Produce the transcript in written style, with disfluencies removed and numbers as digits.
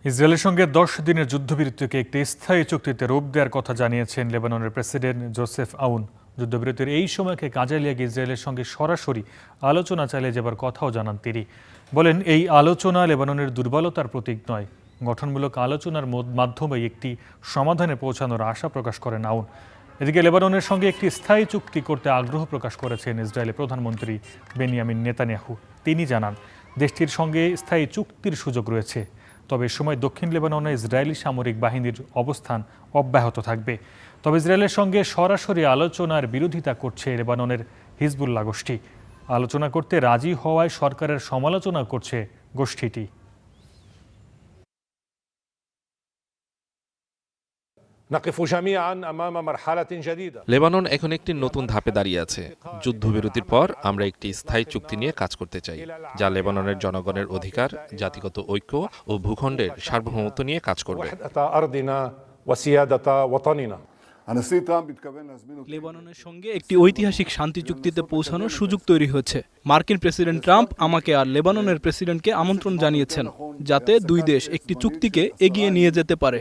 ইসরায়েলের সঙ্গে 10 দিনের যুদ্ধবিরতিকে একটি স্থায়ী চুক্তিতে রূপ দেওয়ার কথা জানিয়েছেন লেবাননের প্রেসিডেন্ট জোসেফ আউন। যুদ্ধবিরতির এই সময়কে কাজে লাগিয়ে ইসরায়েলের সঙ্গে সরাসরি আলোচনা চালিয়ে যাবার কথাও জানান তিনি। বলেন, এই আলোচনা লেবাননের দুর্বলতার প্রতীক নয়, গঠনমূলক আলোচনার মাধ্যমে একটি সমাধানে পৌঁছানোর আশা প্রকাশ করেন আউন। এদিকে লেবাননের সঙ্গে একটি স্থায়ী চুক্তি করতে আগ্রহ প্রকাশ করেছেন ইসরায়েলের প্রধানমন্ত্রী বেনিয়ামিন নেতানিয়াহু। তিনি জানান, দেশটির সঙ্গে স্থায়ী চুক্তির সুযোগ রয়েছে, তবে এ সময় দক্ষিণ লেবাননে ইসরায়েলি সামরিক বাহিনীর অবস্থান অব্যাহত থাকবে। তবে ইসরায়েলের সঙ্গে সরাসরি আলোচনার বিরোধিতা করছে লেবাননের হিজবুল্লাহ গোষ্ঠী। আলোচনা করতে রাজি হওয়ায় সরকারের সমালোচনা করছে গোষ্ঠীটি। লেবানন এখন একটি নতুন ধাপে দাঁড়িয়ে আছে। যুদ্ধবিরতির পর আমরা একটি স্থায়ী চুক্তি নিয়ে কাজ করতে চাই, যা লেবাননের জনগণের অধিকার, জাতিগত ঐক্য ও ভূখণ্ডের সার্বভৌমত্ব নিয়ে কাজ করবে। লেবাননের সঙ্গে একটি ঐতিহাসিক শান্তি চুক্তিতে পৌঁছানোর সুযোগ তৈরি হয়েছে। মার্কিন প্রেসিডেন্ট ট্রাম্প আমাকে আর লেবাননের প্রেসিডেন্টকে আমন্ত্রণ জানিয়েছেন, যাতে দুই দেশ একটি চুক্তিকে এগিয়ে নিয়ে যেতে পারে।